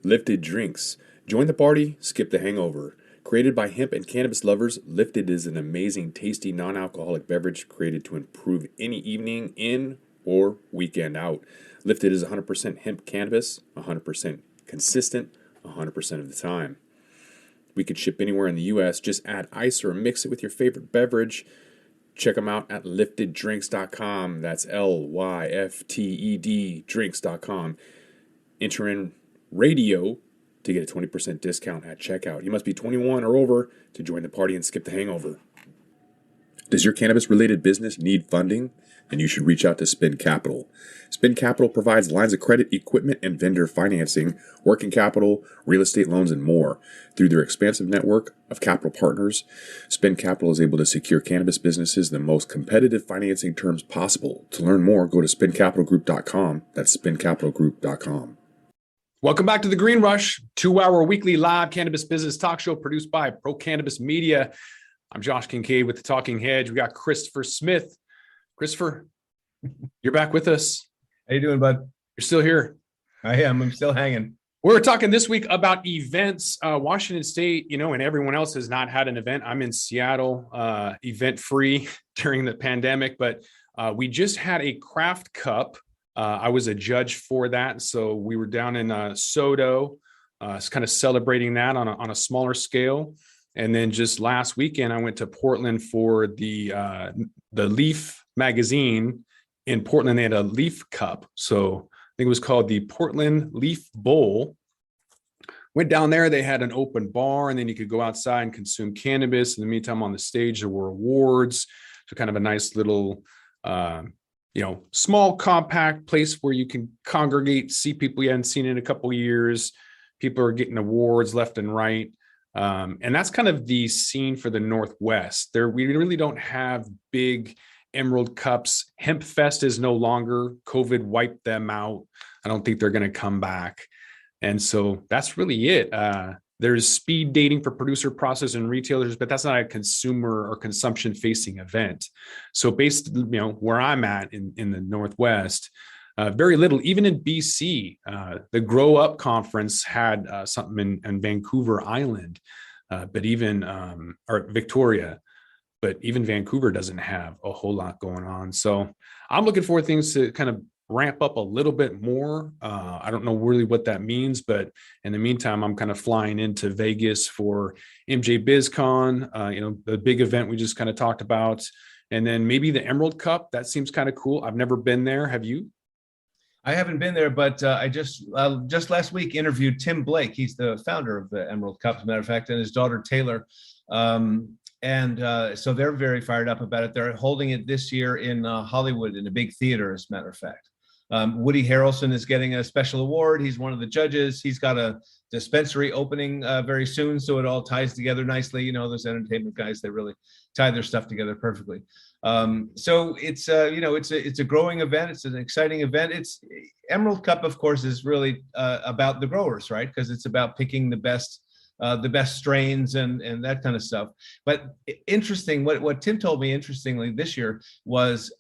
Lifted Drinks. Join the party, skip the hangover. Created by hemp and cannabis lovers, Lifted is an amazing, tasty, non alcoholic beverage created to improve any evening in or weekend out. Lifted is 100% hemp cannabis, 100% consistent, 100% of the time. We could ship anywhere in the U.S. Just add ice or mix it with your favorite beverage. Check them out at lifteddrinks.com. That's LYFTED drinks.com. Enter in radio to get a 20% discount at checkout. You must be 21 or over to join the party and skip the hangover. Does your cannabis-related business need funding? Then you should reach out to Spin Capital. Spin Capital provides lines of credit, equipment, and vendor financing, working capital, real estate loans, and more. Through their expansive network of capital partners, Spin Capital is able to secure cannabis businesses the most competitive financing terms possible. To learn more, go to spincapitalgroup.com. That's spincapitalgroup.com. Welcome back to the Green Rush, 2-hour weekly live cannabis business talk show produced by Pro Cannabis Media. I'm Josh Kincaid with the Talking Hedge. We got Christopher Smith. Christopher, you're back with us. How you doing, bud? You're still here. I am. I'm still hanging. We're talking this week about events. Washington State, and everyone else has not had an event. I'm in Seattle, event-free during the pandemic, but we just had a craft cup. I was a judge for that. So we were down in Sodo, kind of celebrating that on a smaller scale. And then just last weekend, I went to Portland for the Leaf magazine. In Portland, they had a Leaf Cup. So I think it was called the Portland Leaf Bowl. Went down there, they had an open bar, and then you could go outside and consume cannabis. In the meantime, on the stage, there were awards. So kind of a nice little small, compact place where you can congregate, see people you hadn't seen in a couple of years. People are getting awards left and right. And that's kind of the scene for the Northwest. We really don't have big Emerald Cups. Hemp Fest is no longer. COVID wiped them out. I don't think they're going to come back. And so that's really it. There's speed dating for producer, processors, and retailers, but that's not a consumer or consumption-facing event. So based, where I'm at in the Northwest, very little. Even in BC, the Grow Up Conference had something in Vancouver Island, or Victoria, but even Vancouver doesn't have a whole lot going on. So I'm looking for things to kind of ramp up a little bit more. I don't know really what that means, but in the meantime, I'm kind of flying into Vegas for MJ BizCon, the big event we just kind of talked about. And then maybe the Emerald Cup. That seems kind of cool. I've never been there. Have you? I haven't been there, but I just last week interviewed Tim Blake. He's the founder of the Emerald Cup, as a matter of fact, and his daughter Taylor. So they're very fired up about it. They're holding it this year in Hollywood in a big theater, as a matter of fact. Woody Harrelson is getting a special award. He's one of the judges. He's got a dispensary opening very soon, so it all ties together nicely. Those entertainment guys, they really tie their stuff together perfectly. So it's a growing event. It's an exciting event. It's Emerald Cup, of course, is really about the growers, right? Because it's about picking the best strains and that kind of stuff. But interesting, what Tim told me interestingly this year was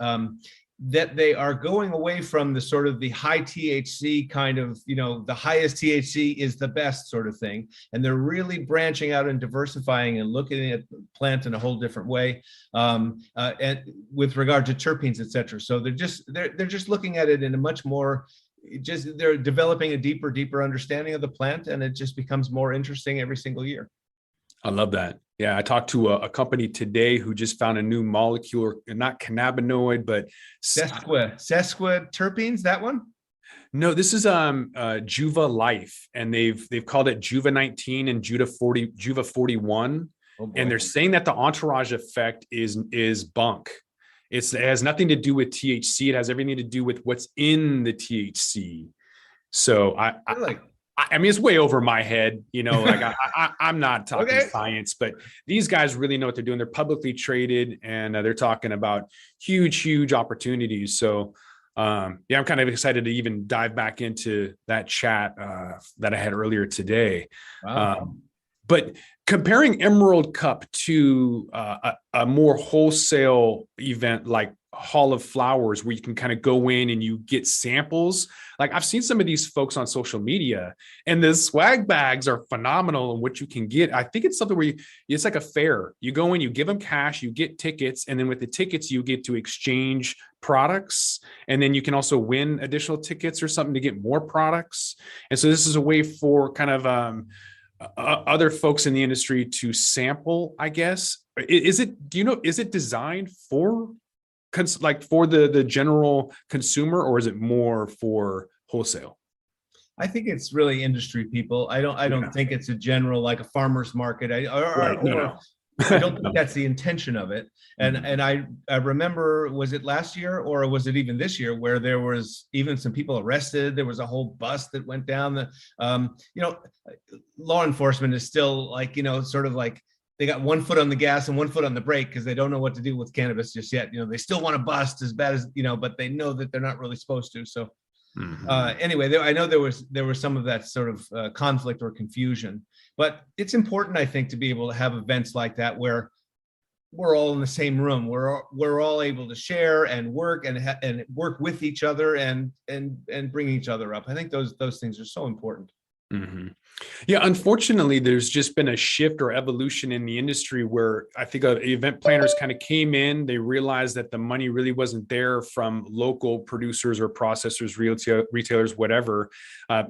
that they are going away from the sort of the high THC kind of, the highest THC is the best sort of thing. And they're really branching out and diversifying and looking at the plant in a whole different way, and with regard to terpenes, et cetera. So they're just looking at it in a much more, they're developing a deeper understanding of the plant, and it just becomes more interesting every single year. I love that. Yeah, I talked to a company today who just found a new molecule, not cannabinoid, but sesquiterpenes. That one? No, this is Juva Life, and they've called it Juva 19 and Juva 41, and they're saying that the entourage effect is bunk. It has nothing to do with THC. It has everything to do with what's in the THC. So I mean, it's way over my head, I'm not talking science, but these guys really know what they're doing. They're publicly traded, and they're talking about huge opportunities. So, I'm kind of excited to even dive back into that chat that I had earlier today. Wow. But comparing Emerald Cup to a more wholesale event like hall of flowers where you can kind of go in and you get samples. Like I've seen some of these folks on social media, and the swag bags are phenomenal in what you can get. I think it's something where it's like a fair. You go in, you give them cash, you get tickets, and then with the tickets you get to exchange products, and then you can also win additional tickets or something to get more products. And so this is a way for kind of other folks in the industry to sample, I guess. Is it designed for like for the general consumer, or is it more for wholesale? I think it's really industry people. I don't think it's a general, like a farmer's market. No. I don't think that's the intention of it. And I remember, was it last year or was it even this year, where there was even some people arrested? There was a whole bus that went down. Law enforcement is still like, sort of like, they got one foot on the gas and one foot on the brake because they don't know what to do with cannabis just yet. They still want to bust as bad as, but they know that they're not really supposed to. So anyway, I know there was some of that sort of conflict or confusion, but it's important, I think, to be able to have events like that where we're all in the same room. We're all able to share and work and work with each other and bring each other up. I think those things are so important. Mm-hmm. Yeah, unfortunately, there's just been a shift or evolution in the industry where I think event planners kind of came in. They realized that the money really wasn't there from local producers or processors, retailers, whatever.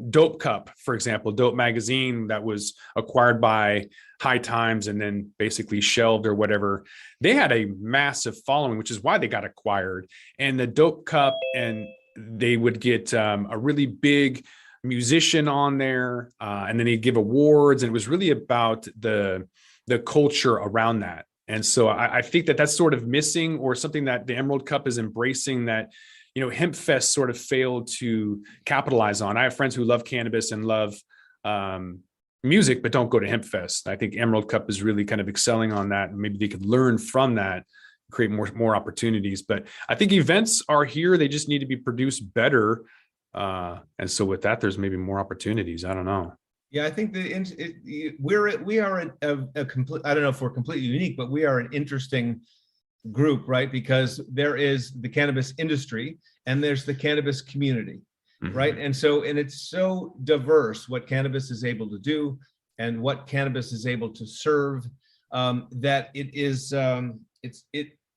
Dope Cup, for example, Dope Magazine, that was acquired by High Times and then basically shelved or whatever. They had a massive following, which is why they got acquired. And the Dope Cup, and they would get a really big musician on there, and then he'd give awards, and it was really about the culture around that. And so I think that's sort of missing, or something that the Emerald Cup is embracing, that Hemp Fest sort of failed to capitalize on. I have friends who love cannabis and love music but don't go to Hemp Fest. I think Emerald Cup is really kind of excelling on that, and maybe they could learn from that, create more opportunities. But I think events are here, they just need to be produced better. And so with that, there's maybe more opportunities. I don't know. Yeah, I think we are a complete, I don't know if we're completely unique, but we are an interesting group, right? Because there is the cannabis industry and there's the cannabis community, right? And it's so diverse what cannabis is able to do and what cannabis is able to serve, that it is,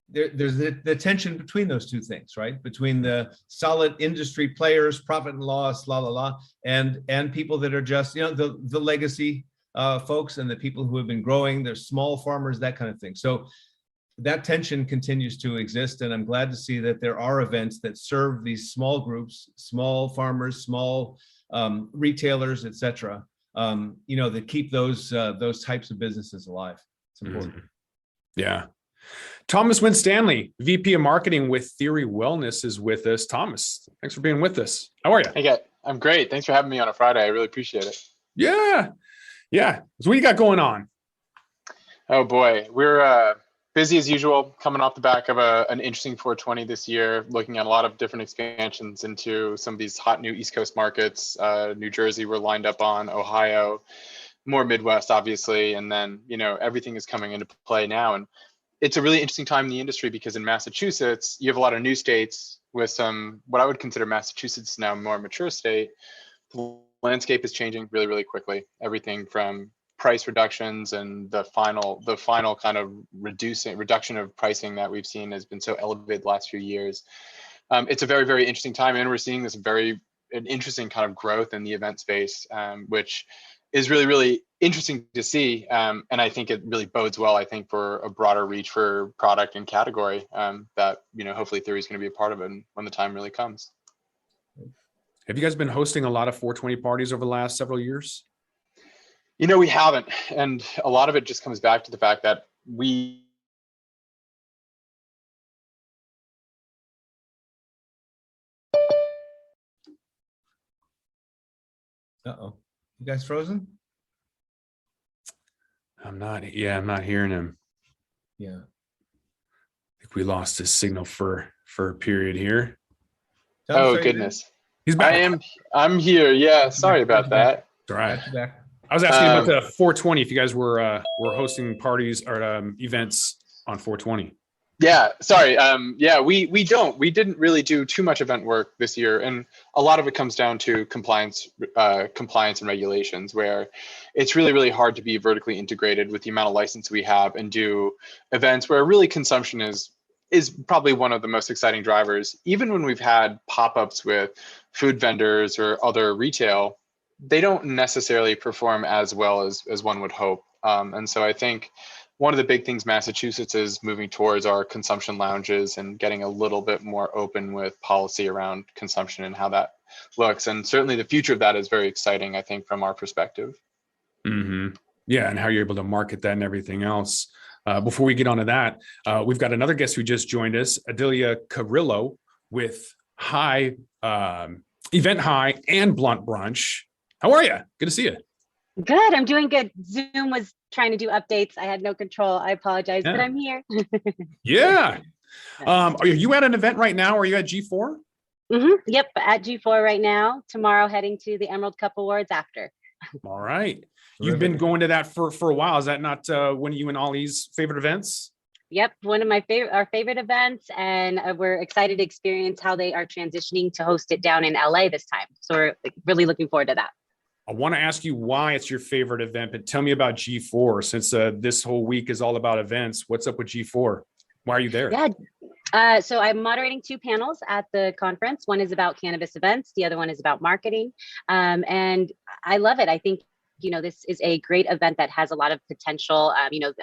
there's the tension between those two things, right? Between the solid industry players, profit and loss, and people that are just, the legacy folks and the people who have been growing, there's small farmers, that kind of thing. So that tension continues to exist. And I'm glad to see that there are events that serve these small groups, small farmers, small retailers, et cetera, that keep those types of businesses alive. It's important. Yeah. Thomas Winstanley, VP of Marketing with Theory Wellness, is with us. Thomas, thanks for being with us. How are you? Hey, I'm great. Thanks for having me on a Friday. I really appreciate it. Yeah. So what you got going on? Oh boy, we're busy as usual, coming off the back of an interesting 420 this year, looking at a lot of different expansions into some of these hot new East Coast markets. New Jersey, we're lined up on, Ohio, more Midwest, obviously, and then everything is coming into play now. And it's a really interesting time in the industry because in Massachusetts, you have a lot of new states with some, what I would consider Massachusetts now a more mature state. The landscape is changing really, really quickly. Everything from price reductions and the final kind of reduction of pricing that we've seen has been so elevated the last few years. It's a very, very interesting time, and we're seeing this an interesting kind of growth in the event space, which is really, really interesting to see. And I think it really bodes well, I think, for a broader reach for product and category that, hopefully Theory is going to be a part of it when the time really comes. Have you guys been hosting a lot of 420 parties over the last several years? We haven't. And a lot of it just comes back to the fact that we Uh-oh. You guys frozen? I'm not hearing him. Yeah. I think we lost his signal for a period here. Oh goodness. He's back. I'm here. Yeah. Sorry about that. All right. I was asking about the 420, if you guys were hosting parties or events on 420. Yeah, sorry. We didn't really do too much event work this year, and a lot of it comes down to compliance and regulations, where it's really hard to be vertically integrated with the amount of license we have and do events where really consumption is probably one of the most exciting drivers. Even when we've had pop-ups with food vendors or other retail, they don't necessarily perform as well as one would hope. And so I think one of the big things Massachusetts is moving towards are consumption lounges and getting a little bit more open with policy around consumption and how that looks. And certainly the future of that is very exciting, I think, from our perspective. Mm-hmm. Yeah, and how you're able to market that and everything else. Before we get onto that, we've got another guest who just joined us, Adelia Carrillo with EventHi and Blunt Brunch. How are you? Good to see you. Good. I'm doing good. Zoom was trying to do updates. I had no control. I apologize, but I'm here. Yeah. Are you at an event right now? Or are you at G4? Mm-hmm. Yep. At G4 right now. Tomorrow heading to the Emerald Cup Awards after. All right. You've been going to that for a while. Is that not one of you and Ollie's favorite events? Yep. One of our favorite events. And we're excited to experience how they are transitioning to host it down in LA this time. So we're really looking forward to that. I want to ask you why it's your favorite event, but tell me about G4 since this whole week is all about events. What's up with G4? Why are you there? Yeah. So I'm moderating 2 panels at the conference. One is about cannabis events. The other one is about marketing. And I love it. I think, this is a great event that has a lot of potential.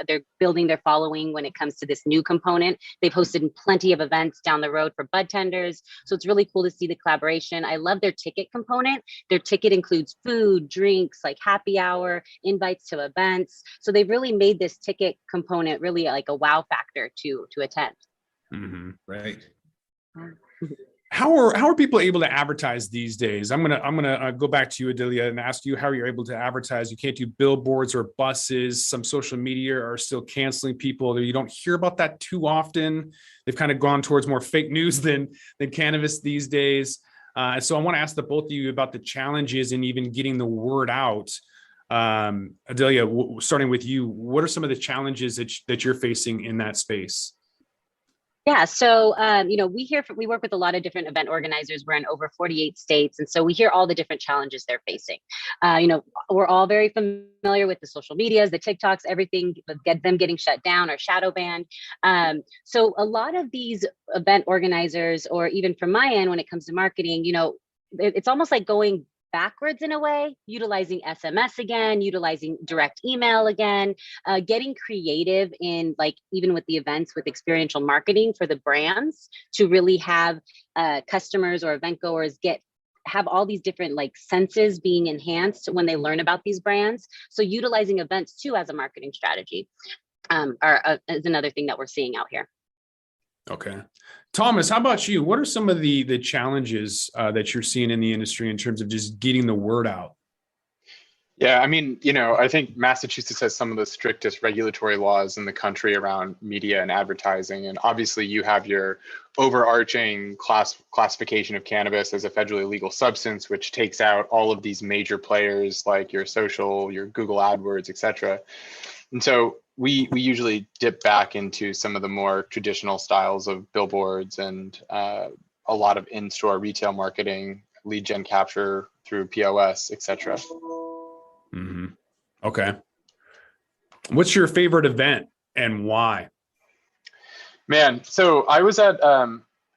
They're building their following when it comes to this new component. They've hosted plenty of events down the road for bud tenders. So it's really cool to see the collaboration. I love their ticket component. Their ticket includes food, drinks, like happy hour, invites to events. So they've really made this ticket component really like a wow factor to attend. Mm-hmm. Right. How are people able to advertise these days? I'm gonna go back to you, Adelia, and ask you how you're able to advertise. You can't do billboards or buses. Some social media are still canceling people. You don't hear about that too often. They've kind of gone towards more fake news than cannabis these days. So I want to ask the both of you about the challenges in even getting the word out. Adelia, starting with you, what are some of the challenges that you're facing in that space? Yeah, so we work with a lot of different event organizers. We're in over 48 states, and so we hear all the different challenges they're facing. We're all very familiar with the social medias, the TikToks, everything, them getting shut down or shadow banned. So a lot of these event organizers, or even from my end, when it comes to marketing, it's almost like going backwards in a way, utilizing SMS again, utilizing direct email again, getting creative in even with the events with experiential marketing for the brands to really have customers or event goers have all these different senses being enhanced when they learn about these brands. So utilizing events too as a marketing strategy is another thing that we're seeing out here. Okay. Thomas, how about you? What are some of the challenges that you're seeing in the industry in terms of just getting the word out? Yeah, I think Massachusetts has some of the strictest regulatory laws in the country around media and advertising. And obviously you have your overarching classification of cannabis as a federally legal substance, which takes out all of these major players like your social, your Google AdWords, et cetera. And so we usually dip back into some of the more traditional styles of billboards and a lot of in-store retail marketing, lead gen capture through POS, et cetera. Mm-hmm. Okay. What's your favorite event and why? Man, so I was at,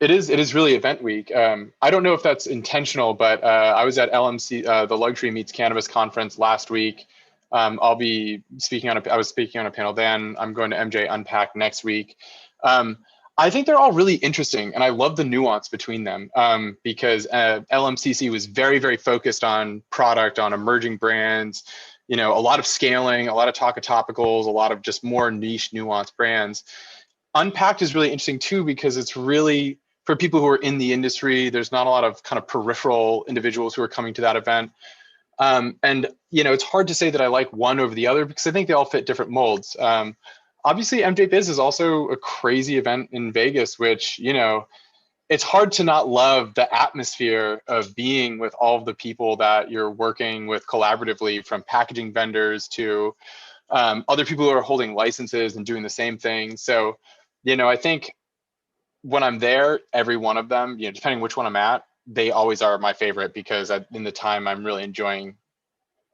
it is really event week. I don't know if that's intentional, but I was at LMC, the Luxury Meets Cannabis conference last week. I was speaking on a panel then. I'm going to MJ Unpack next week. I think they're all really interesting, and I love the nuance between them because LMCC was very, very focused on product, on emerging brands, a lot of scaling, a lot of talk of topicals, a lot of just more niche, nuanced brands. Unpacked is really interesting too because it's really for people who are in the industry. There's not a lot of kind of peripheral individuals who are coming to that event. And it's hard to say that I like one over the other because I think they all fit different molds. Obviously, MJ Biz is also a crazy event in Vegas, which, it's hard to not love the atmosphere of being with all of the people that you're working with collaboratively, from packaging vendors to other people who are holding licenses and doing the same thing. So, I think when I'm there, every one of them, depending which one I'm at, they always are my favorite because in the time I'm really enjoying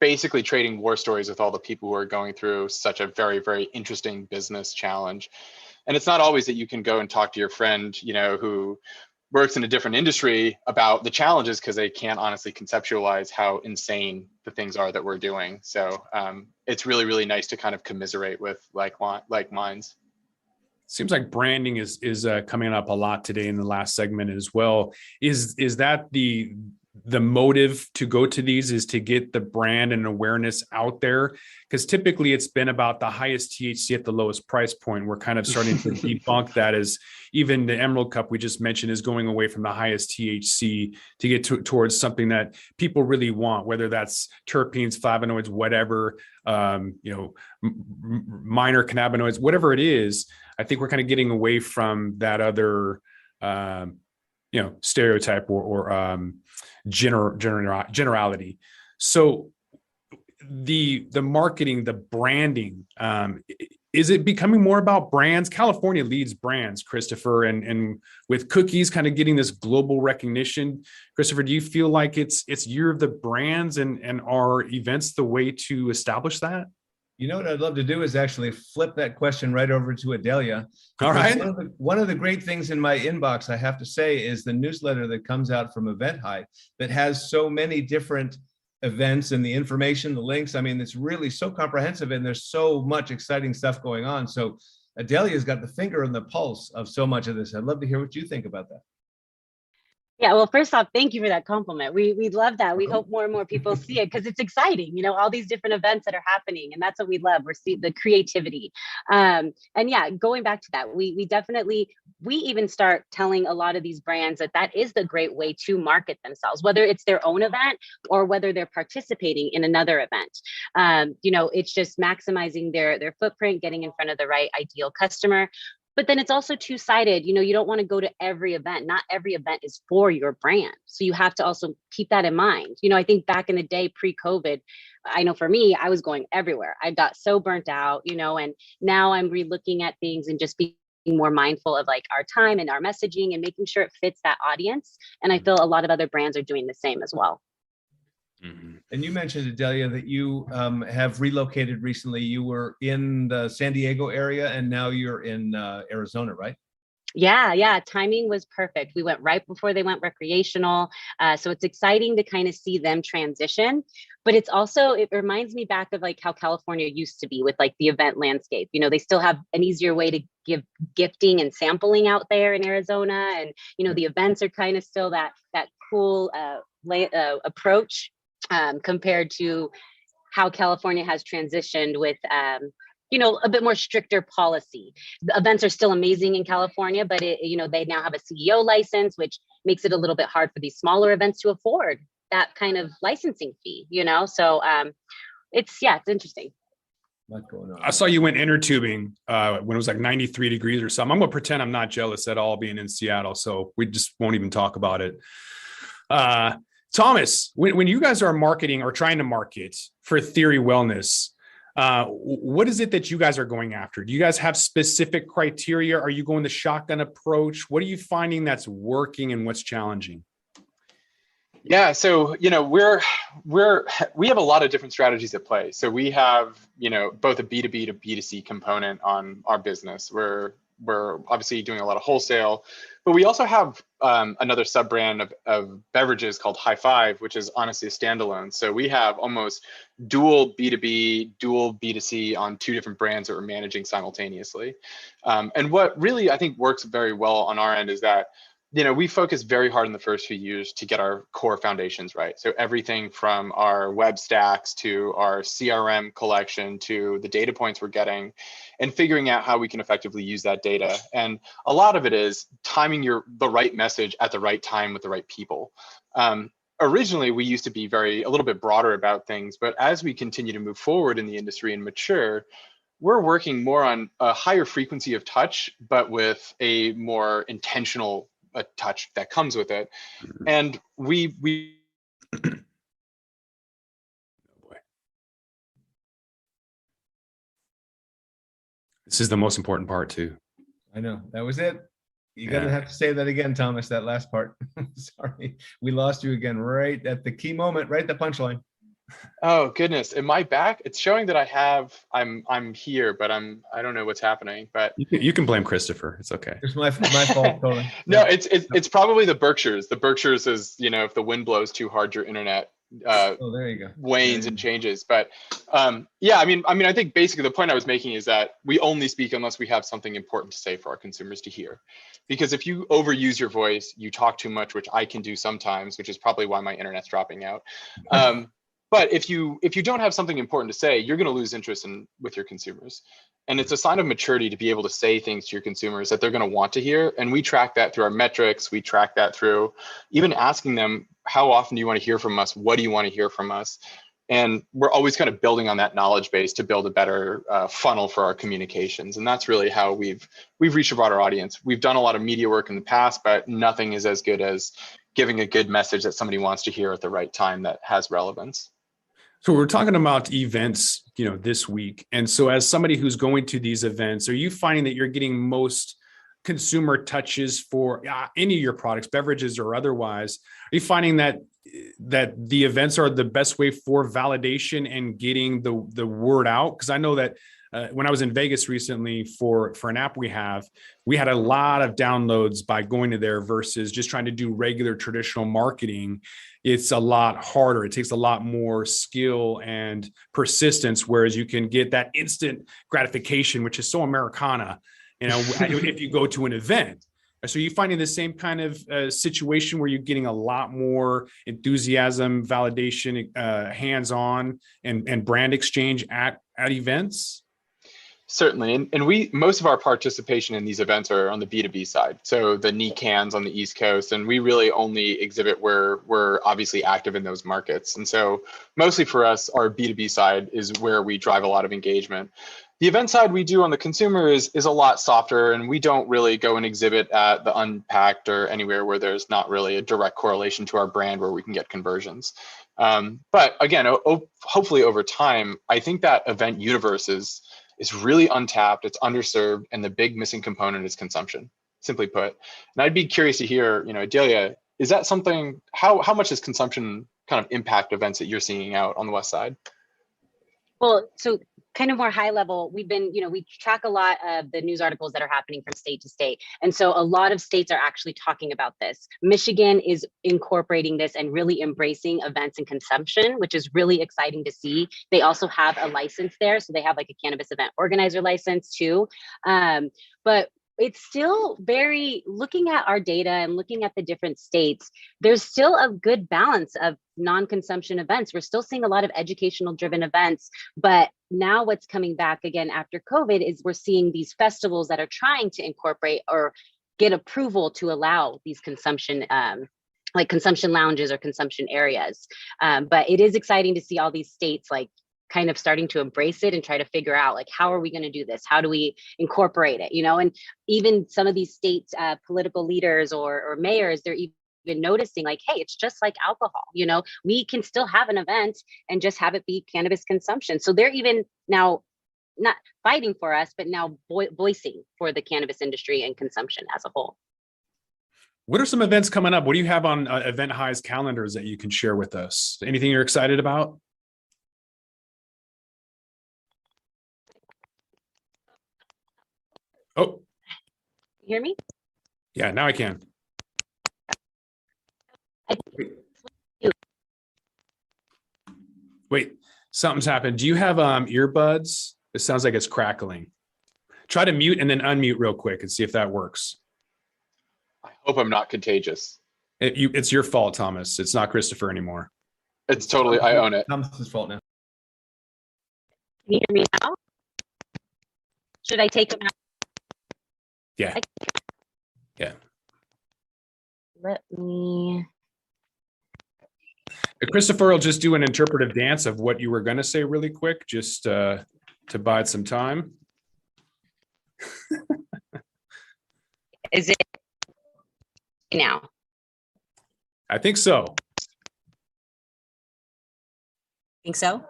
basically trading war stories with all the people who are going through such a very, very interesting business challenge. And it's not always that you can go and talk to your friend, who works in a different industry about the challenges because they can't honestly conceptualize how insane the things are that we're doing. So it's really, really nice to kind of commiserate with like minds. Seems like branding is coming up a lot today in the last segment as well. Is that the motive to go to these, is to get the brand and awareness out there? Because typically it's been about the highest THC at the lowest price point. We're kind of starting to debunk that, as even the Emerald Cup we just mentioned is going away from the highest THC to get towards something that people really want, whether that's terpenes, flavonoids, whatever, minor cannabinoids, whatever it is. I think we're kind of getting away from that other, stereotype or generality. So the marketing, the branding, is it becoming more about brands? California leads brands, Christopher, and with cookies kind of getting this global recognition. Christopher, do you feel like it's year of the brands, and are events the way to establish that? What I'd love to do is actually flip that question right over to Adelia. All right. One of the great things in my inbox, I have to say, is the newsletter that comes out from EventHi that has so many different events and the information, the links. I mean, it's really so comprehensive and there's so much exciting stuff going on. So Adelia's got the finger on the pulse of so much of this. I'd love to hear what you think about that. Yeah, well, first off, thank you for that compliment. We love that. We hope more and more people see it because it's exciting, all these different events that are happening, and that's what we love. We're seeing the creativity. And yeah, going back to that, we even start telling a lot of these brands that is the great way to market themselves, whether it's their own event or whether they're participating in another event. It's just maximizing their footprint, getting in front of the right ideal customer. But then it's also two-sided. You don't want to go to every event. Not every event is for your brand. So you have to also keep that in mind. I think back in the day, pre-COVID, I know for me, I was going everywhere. I got so burnt out, and now I'm re-looking at things and just being more mindful of like our time and our messaging and making sure it fits that audience. And I feel a lot of other brands are doing the same as well. Mm-hmm. And you mentioned, Adelia, that you have relocated recently. You were in the San Diego area and now you're in Arizona, right? Yeah. Timing was perfect. We went right before they went recreational. So it's exciting to kind of see them transition. But it reminds me back of like how California used to be with like the event landscape. They still have an easier way to give gifting and sampling out there in Arizona. And, the events are kind of still that cool approach. Compared to how California has transitioned with, a bit more stricter policy. The events are still amazing in California, but they now have a CEO license, which makes it a little bit hard for these smaller events to afford that kind of licensing fee. So it's interesting. What's going on? I saw you went inner tubing when it was like 93 degrees or something. I'm gonna pretend I'm not jealous at all being in Seattle, so we just won't even talk about it. Thomas, when you guys are marketing or trying to market for Theory Wellness, what is it that you guys are going after? Do you guys have specific criteria? Are you going the shotgun approach? What are you finding that's working and what's challenging? Yeah, so we have a lot of different strategies at play. So we have both a B2B to B2C component on our business. We're obviously doing a lot of wholesale, but we also have another sub brand of beverages called High Five, which is honestly a standalone. So we have almost dual B2B, dual B2C on two different brands that we're managing simultaneously. And what really I think works very well on our end is that we focus very hard in the first few years to get our core foundations right. So everything from our web stacks to our CRM collection to the data points we're getting and figuring out how we can effectively use that data. And a lot of it is timing the right message at the right time with the right people. Originally, we used to be a little bit broader about things, but as we continue to move forward in the industry and mature, we're working more on a higher frequency of touch, but with a more intentional touch that comes with it. And we This is the most important part too. I know, that was it. You're going to have to say that again, Thomas, that last part. Sorry, we lost you again right at the key moment, right at the punchline. Oh goodness, am I back? It's showing that I'm here, but I don't know what's happening. But You can blame Christopher. It's okay. It's my fault, totally. No, it's probably the Berkshires. The Berkshires is, if the wind blows too hard, your internet Oh, there you go. wanes and changes. But yeah, I think basically the point I was making is that we only speak unless we have something important to say for our consumers to hear. Because if you overuse your voice, you talk too much, which I can do sometimes, which is probably why my internet's dropping out. But if you don't have something important to say, you're going to lose interest with your consumers. And it's a sign of maturity to be able to say things to your consumers that they're going to want to hear. And we track that through our metrics. We track that through even asking them, how often do you want to hear from us? What do you want to hear from us? And we're always kind of building on that knowledge base to build a better funnel for our communications. And that's really how we've reached a broader audience. We've done a lot of media work in the past, but nothing is as good as giving a good message that somebody wants to hear at the right time that has relevance. So we're talking about events, this week. And so as somebody who's going to these events, are you finding that you're getting most consumer touches for any of your products, beverages or otherwise? Are you finding that the events are the best way for validation and getting the word out? Because I know that when I was in Vegas recently for an app we had a lot of downloads by going to there versus just trying to do regular traditional marketing. It's a lot harder. It takes a lot more skill and persistence, whereas you can get that instant gratification, which is so Americana, if you go to an event. So you're finding the same kind of situation where you're getting a lot more enthusiasm, validation, hands-on, and brand exchange at events? Certainly. And most of our participation in these events are on the B2B side. So the NECANs on the East Coast, and we really only exhibit where we're obviously active in those markets. And so mostly for us, our B2B side is where we drive a lot of engagement. The event side we do on the consumer is a lot softer, and we don't really go and exhibit at the Unpacked or anywhere where there's not really a direct correlation to our brand where we can get conversions. But again, hopefully over time, I think that event universe is really untapped, it's underserved, and the big missing component is consumption, simply put. And I'd be curious to hear, Adelia, is that something, how much does consumption kind of impact events that you're seeing out on the West Side? Well, so kind of more high level, we track a lot of the news articles that are happening from state to state. And so a lot of states are actually talking about this. Michigan is incorporating this and really embracing events and consumption, which is really exciting to see. They also have a license there. So they have like a cannabis event organizer license too. But it's still looking at our data and looking at the different states, there's still a good balance of non-consumption events. We're still seeing a lot of educational driven events, but now what's coming back again after COVID is we're seeing these festivals that are trying to incorporate or get approval to allow these consumption, like consumption lounges or consumption areas. But it is exciting to see all these states like kind of starting to embrace it and try to figure out like, how are we going to do this? How do we incorporate it? And even some of these state political leaders or mayors, they're even noticing like, hey, it's just like alcohol, we can still have an event and just have it be cannabis consumption. So they're even now not fighting for us, but now voicing for the cannabis industry and consumption as a whole. What are some events coming up? What do you have on EventHi's calendars that you can share with us? Anything you're excited about? Oh, you hear me? Yeah, now I can. Wait, something's happened. Do you have earbuds? It sounds like it's crackling. Try to mute and then unmute real quick and see if that works. I hope I'm not contagious. It's your fault, Thomas. It's not Christopher anymore. It's totally, I own it. Thomas's fault now. Can you hear me now? Should I take them out? Yeah. Yeah. Let me. Christopher will just do an interpretive dance of what you were going to say really quick, just to bide some time. Is it now? I think so. Think so?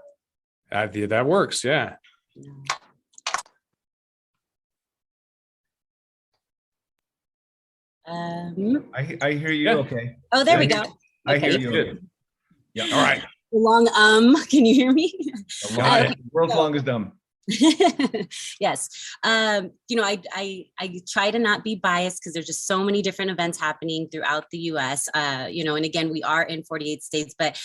That works. Yeah. I hear you. Yeah. Okay. Oh, there we I go. I hear Okay. you. Good. Okay. Yeah. All right. Long, can you hear me? Got it. World's longest dumb. Yes. I try to not be biased because there's just so many different events happening throughout the US. And again, we are in 48 states, but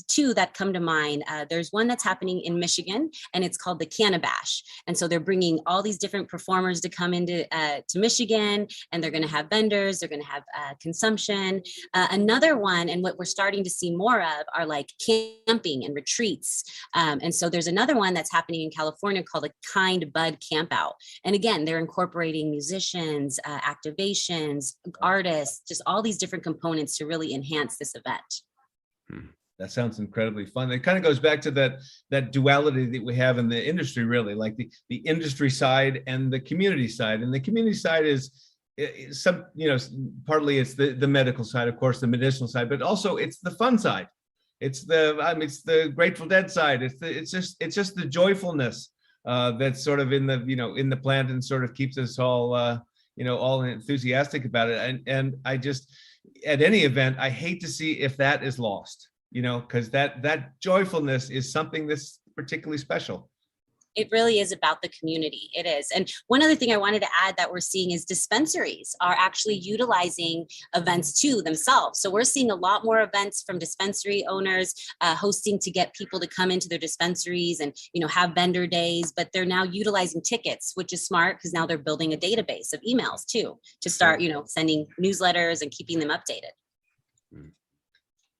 two that come to mind. There's one that's happening in Michigan, and it's called the Cannabis. And so they're bringing all these different performers to come into to Michigan, and they're going to have vendors, they're going to have consumption. Another one, and what we're starting to see more of, are like camping and retreats. And so there's another one that's happening in California called a Kind Bud Campout. And again, they're incorporating musicians, activations, artists, just all these different components to really enhance this event. That sounds incredibly fun. It kind of goes back to that duality that we have in the industry, really, like the industry side and the community side. And the community side is some, partly it's the medical side, of course, the medicinal side, but also it's the fun side. It's the Grateful Dead side. It's just the joyfulness that's sort of in the plant and sort of keeps us all all enthusiastic about it. And I just, at any event, I hate to see if that is lost, because that joyfulness is something that's particularly special. It really is about the community. It is. And one other thing I wanted to add that we're seeing is dispensaries are actually utilizing events too themselves. So we're seeing a lot more events from dispensary owners hosting to get people to come into their dispensaries and, have vendor days, but they're now utilizing tickets, which is smart because now they're building a database of emails too, to start, sending newsletters and keeping them updated.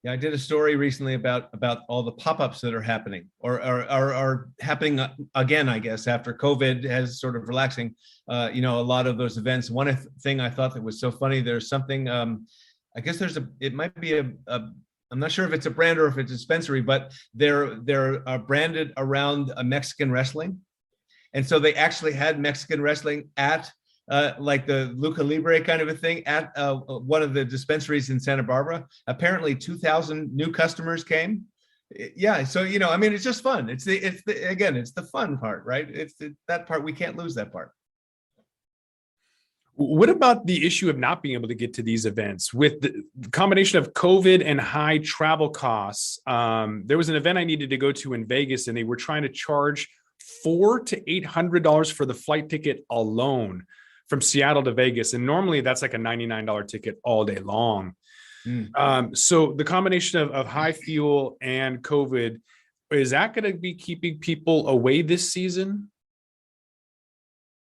Yeah, I did a story recently about all the pop-ups that are happening or are happening again, I guess, after COVID has sort of relaxing, a lot of those events. One thing I thought that was so funny, there's something, I guess it might be I'm not sure if it's a brand or if it's a dispensary, but they're branded around a Mexican wrestling. And so they actually had Mexican wrestling at like the Lucha Libre kind of a thing at one of the dispensaries in Santa Barbara. Apparently 2,000 new customers came. Yeah. So, it's just fun. It's the fun part, right? It's that part. We can't lose that part. What about the issue of not being able to get to these events with the combination of COVID and high travel costs? There was an event I needed to go to in Vegas, and they were trying to charge $400 to $800 for the flight ticket alone from Seattle to Vegas. And normally that's like a $99 ticket all day long. So the combination of high fuel and COVID, is that going to be keeping people away this season?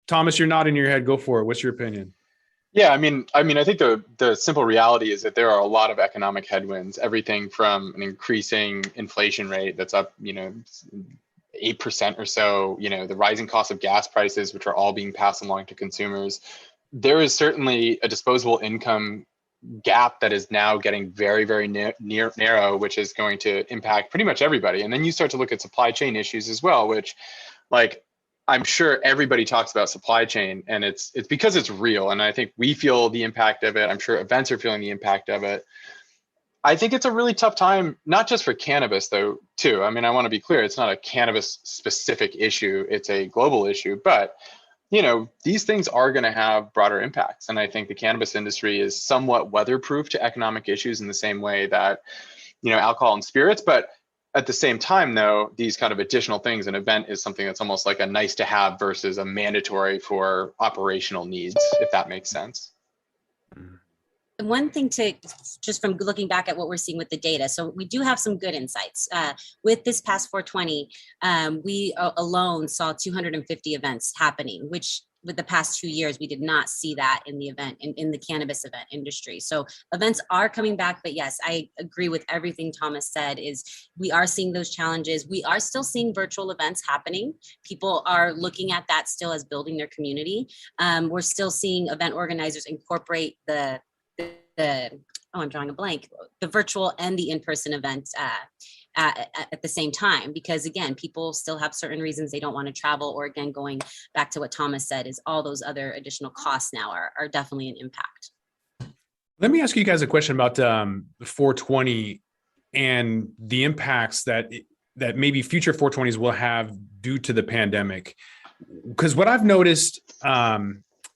Thomas, you're nodding your head. Go for it. What's your opinion? Yeah, I mean, I think the simple reality is that there are a lot of economic headwinds, everything from an increasing inflation rate that's up, 8% or so, the rising cost of gas prices, which are all being passed along to consumers. There is certainly a disposable income gap that is now getting very, very narrow, which is going to impact pretty much everybody. And then you start to look at supply chain issues as well, which, like, I'm sure everybody talks about supply chain, and it's because it's real. And I think we feel the impact of it. I'm sure events are feeling the impact of it. I think it's a really tough time, not just for cannabis, though, too. I mean, I want to be clear, it's not a cannabis specific issue. It's a global issue. But, these things are going to have broader impacts. And I think the cannabis industry is somewhat weatherproof to economic issues in the same way that, alcohol and spirits. But at the same time, though, these kind of additional things, an event is something that's almost like a nice to have versus a mandatory for operational needs, if that makes sense. One thing just from looking back at what we're seeing with the data, so we do have some good insights. With this past 420, we alone saw 250 events happening, which with the past 2 years, we did not see that in the event, in the cannabis event industry. So events are coming back, but yes, I agree with everything Thomas said, is we are seeing those challenges. We are still seeing virtual events happening. People are looking at that still as building their community. We're still seeing event organizers incorporate I'm drawing a blank, the virtual and the in-person event at the same time, because again, people still have certain reasons they don't want to travel, or again, going back to what Thomas said, is all those other additional costs now are definitely an impact. Let me ask you guys a question about 420 and the impacts that maybe future 420s will have due to the pandemic. Because what I've noticed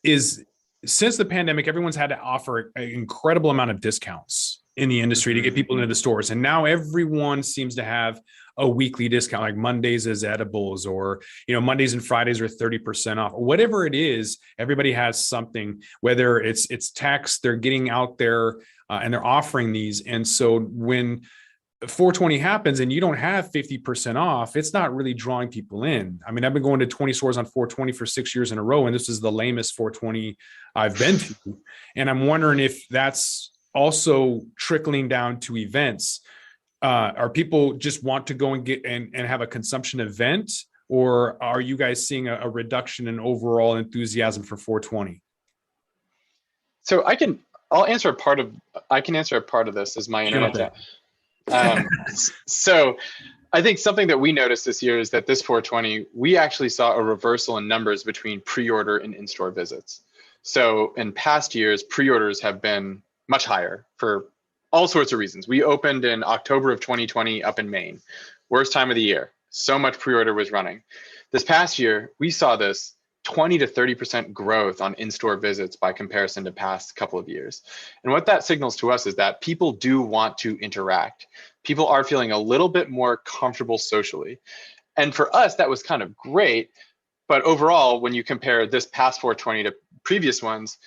is since the pandemic, everyone's had to offer an incredible amount of discounts in the industry to get people into the stores. And now everyone seems to have a weekly discount, like Mondays is edibles, or, Mondays and Fridays are 30% off, whatever it is. Everybody has something, whether it's tax, they're getting out there and they're offering these. And so when 420 happens and you don't have 50% off, it's not really drawing people in. I mean, I've been going to 20 stores on 420 for 6 years in a row, and this is the lamest 420 I've been to. And I'm wondering if that's also trickling down to events. Are people just want to go and get and have a consumption event, or are you guys seeing a reduction in overall enthusiasm for 420? So I can answer a part of this as my internet. So I think something that we noticed this year is that this 420, we actually saw a reversal in numbers between pre-order and in-store visits. So in past years, pre-orders have been much higher for all sorts of reasons. We opened in October of 2020 up in Maine, worst time of the year. So much pre-order was running. This past year, we saw this 20 to 30% growth on in-store visits by comparison to past couple of years. And what that signals to us is that people do want to interact. People are feeling a little bit more comfortable socially. And for us, that was kind of great. But overall, when you compare this past 420 to previous ones,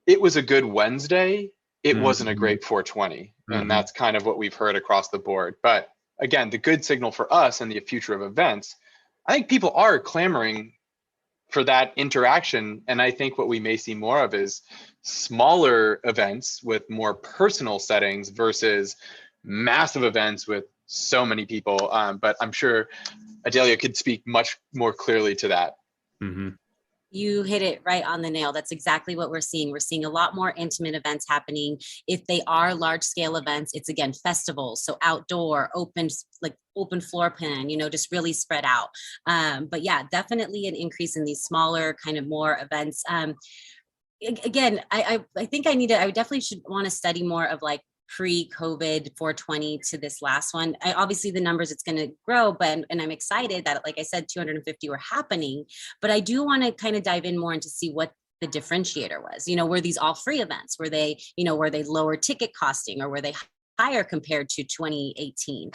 it was a good Wednesday. It wasn't a great 420. And that's kind of what we've heard across the board. But again, the good signal for us and the future of events, I think people are clamoring for that interaction. And I think what we may see more of is smaller events with more personal settings versus massive events with so many people. But I'm sure Adelia could speak much more clearly to that. You hit it right on the nail. That's exactly what we're seeing. We're seeing a lot more intimate events happening. If they are large scale events, it's again festivals, so outdoor, open floor plan, just really spread out. But yeah, definitely an increase in these smaller kind of more events. Again, I think I definitely should want to study more of like pre-COVID 420 to this last one. Obviously the numbers, it's going to grow, and I'm excited that, like I said, 250 were happening, but I do want to kind of dive in more and to see what the differentiator was. Were these all free events? Were they lower ticket costing, or were they higher compared to 2018?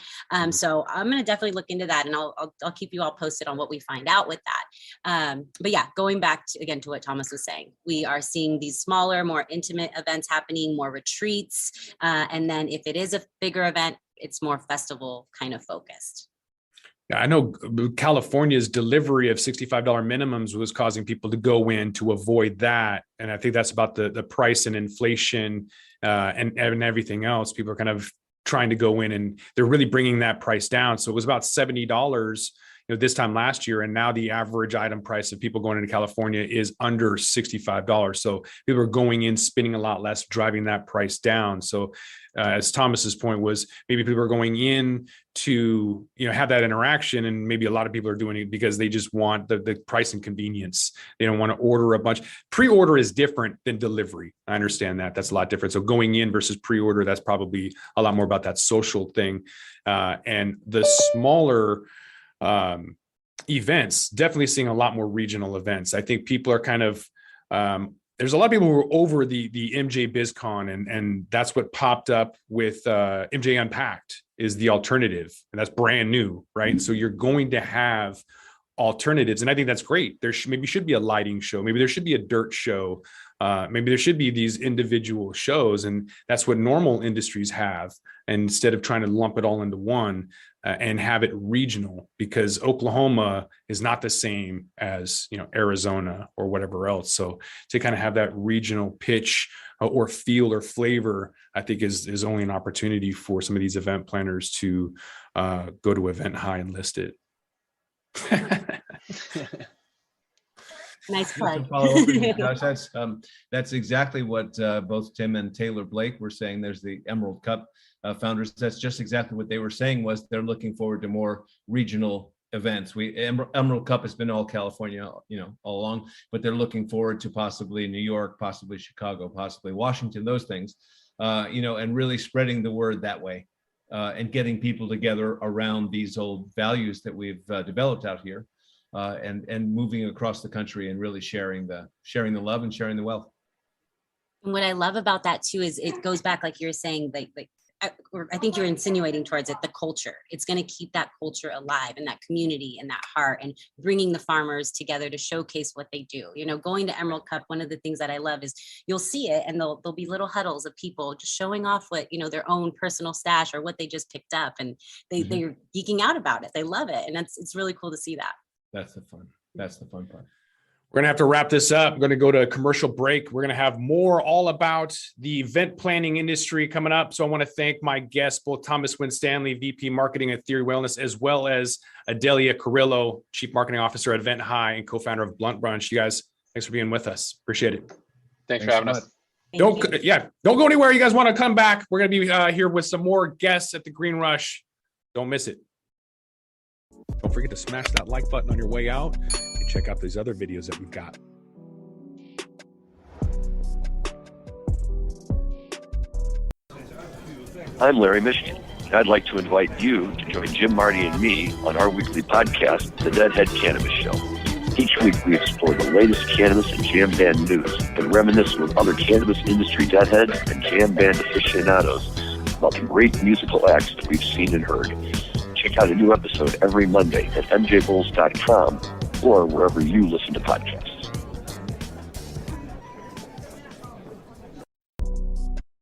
So I'm going to definitely look into that, and I'll keep you all posted on what we find out with that. But yeah, going back to what Thomas was saying, we are seeing these smaller, more intimate events happening, more retreats. And then if it is a bigger event, it's more festival kind of focused. I know California's delivery of $65 minimums was causing people to go in to avoid that. And I think that's about the price and inflation and everything else. People are kind of trying to go in, and they're really bringing that price down. So it was about $70 this time last year. And now the average item price of people going into California is under $65. So people are going in, spending a lot less, driving that price down. So as Thomas's point was, maybe people are going in to, have that interaction. And maybe a lot of people are doing it because they just want the price and convenience. They don't want to order a bunch. Pre-order is different than delivery. I understand that. That's a lot different. So going in versus pre-order, that's probably a lot more about that social thing. And the smaller events, definitely seeing a lot more regional events. I think people are kind of, there's a lot of people who are over the MJ BizCon, and that's what popped up with MJ Unpacked is the alternative, and that's brand new, right? So you're going to have alternatives, and I think that's great. There maybe should be a lighting show, maybe there should be a dirt show, maybe there should be these individual shows, and that's what normal industries have. And instead of trying to lump it all into one and have it regional, because Oklahoma is not the same as Arizona or whatever else. So to kind of have that regional pitch or feel or flavor, I think is only an opportunity for some of these event planners to go to EventHi and list it. Nice plug. Josh, that's exactly what both Tim and Taylor Blake were saying. There's the Emerald Cup founders. That's just exactly what they were saying, was they're looking forward to more regional events. Emerald Cup has been all California, all along, but they're looking forward to possibly New York, possibly Chicago, possibly Washington, those things, and really spreading the word that way, and getting people together around these old values that we've developed out here. And moving across the country and really sharing the love and sharing the wealth. And what I love about that too is it goes back, like you're saying, I think you're insinuating towards it, the culture. It's going to keep that culture alive and that community and that heart, and bringing the farmers together to showcase what they do. You know, going to Emerald Cup, one of the things that I love is you'll see it, and there'll be little huddles of people just showing off what, you know, their own personal stash or what they just picked up, and they're geeking out about it. They love it, and it's really cool to see that. That's the fun part. We're going to have to wrap this up. We're going to go to a commercial break. We're going to have more all about the event planning industry coming up. So I want to thank my guests, both Thomas Winstanley, VP Marketing at Theory Wellness, as well as Adelia Carrillo, Chief Marketing Officer at EventHi and co-founder of Blunt Brunch. You guys, thanks for being with us. Appreciate it. Thanks for having us. Don't go anywhere. You guys want to come back. We're going to be here with some more guests at the Green Rush. Don't miss it. Don't forget to smash that like button on your way out. Check out these other videos that we've got. I'm Larry Michigan. I'd like to invite you to join Jim, Marty, and me on our weekly podcast, The Deadhead Cannabis Show. Each week we explore the latest cannabis and jam band news and reminisce with other cannabis industry deadheads and jam band aficionados about the great musical acts that we've seen and heard. Check out a new episode every Monday at mjbulls.com or wherever you listen to podcasts.